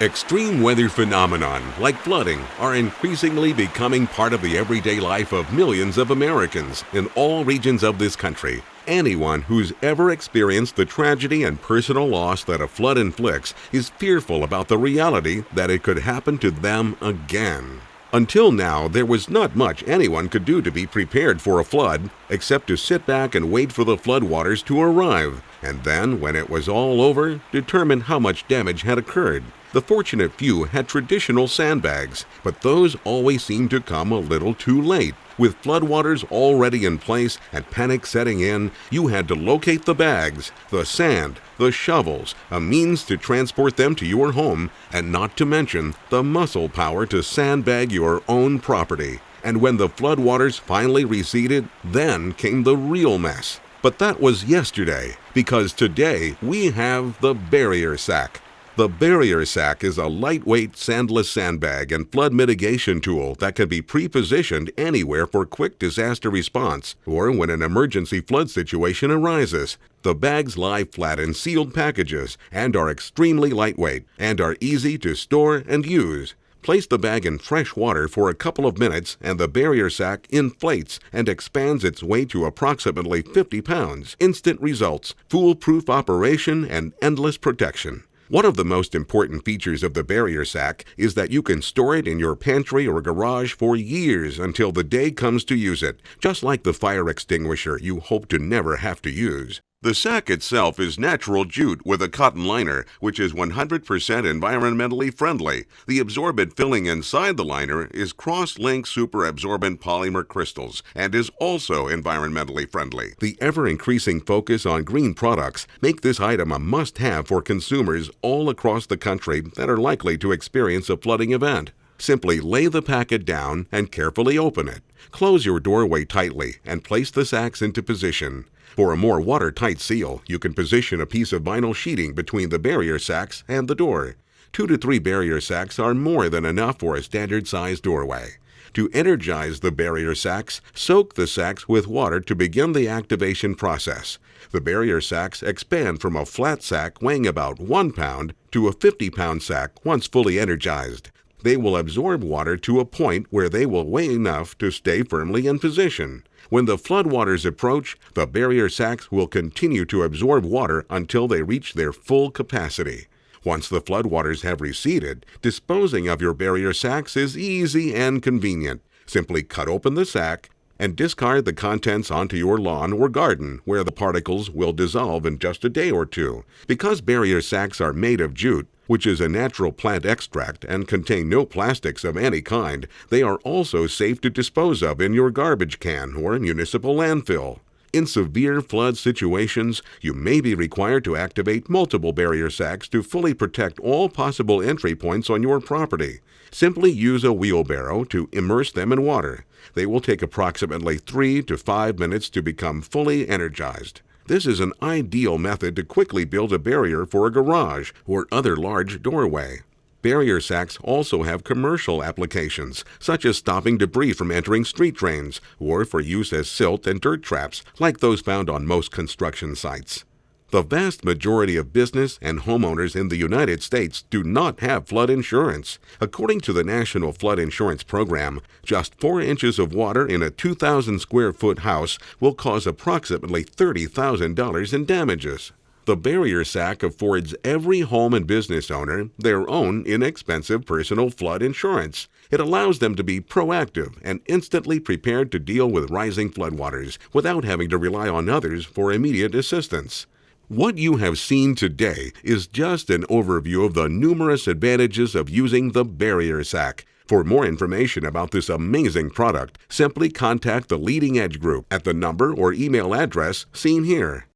Extreme weather phenomenon like flooding are increasingly becoming part of the everyday life of millions of Americans in all regions of this country. Anyone who's ever experienced the tragedy and personal loss that a flood inflicts is fearful about the reality that it could happen to them again. Until now, there was not much anyone could do to be prepared for a flood, except to sit back and wait for the floodwaters to arrive, and then, when it was all over, determine how much damage had occurred. The fortunate few had traditional sandbags, but those always seemed to come a little too late. With floodwaters already in place and panic setting in, you had to locate the bags, the sand, the shovels, a means to transport them to your home, and not to mention the muscle power to sandbag your own property. And when the floodwaters finally receded, then came the real mess. But that was yesterday, because today we have the barrier sack. The barrier sack is a lightweight, sandless sandbag and flood mitigation tool that can be pre-positioned anywhere for quick disaster response or when an emergency flood situation arises. The bags lie flat in sealed packages and are extremely lightweight and are easy to store and use. Place the bag in fresh water for a couple of minutes and the barrier sack inflates and expands its weight to approximately 50 pounds. Instant results, foolproof operation, and endless protection. One of the most important features of the barrier sack is that you can store it in your pantry or garage for years until the day comes to use it, just like the fire extinguisher you hope to never have to use. The sack itself is natural jute with a cotton liner, which is 100% environmentally friendly. The absorbent filling inside the liner is cross-linked super-absorbent polymer crystals and is also environmentally friendly. The ever-increasing focus on green products make this item a must-have for consumers all across the country that are likely to experience a flooding event. Simply lay the packet down and carefully open it. Close your doorway tightly and place the sacks into position. For a more watertight seal, you can position a piece of vinyl sheeting between the barrier sacks and the door. 2 to 3 barrier sacks are more than enough for a standard-sized doorway. To energize the barrier sacks, soak the sacks with water to begin the activation process. The barrier sacks expand from a flat sack weighing about 1 pound to a 50-pound sack once fully energized. They will absorb water to a point where they will weigh enough to stay firmly in position. When the floodwaters approach, the barrier sacks will continue to absorb water until they reach their full capacity. Once the floodwaters have receded, disposing of your barrier sacks is easy and convenient. Simply cut open the sack and discard the contents onto your lawn or garden, where the particles will dissolve in just a day or two. Because barrier sacks are made of jute, which is a natural plant extract and contain no plastics of any kind, they are also safe to dispose of in your garbage can or municipal landfill. In severe flood situations, you may be required to activate multiple barrier sacks to fully protect all possible entry points on your property. Simply use a wheelbarrow to immerse them in water. They will take approximately 3 to 5 minutes to become fully energized. This is an ideal method to quickly build a barrier for a garage or other large doorway. Barrier sacks also have commercial applications, such as stopping debris from entering street drains, or for use as silt and dirt traps, like those found on most construction sites. The vast majority of business and homeowners in the United States do not have flood insurance. According to the National Flood Insurance Program, just 4 inches of water in a 2,000 square foot house will cause approximately $30,000 in damages. The barrier sack affords every home and business owner their own inexpensive personal flood insurance. It allows them to be proactive and instantly prepared to deal with rising floodwaters without having to rely on others for immediate assistance. What you have seen today is just an overview of the numerous advantages of using the barrier sack. For more information about this amazing product, simply contact the Leading Edge Group at the number or email address seen here.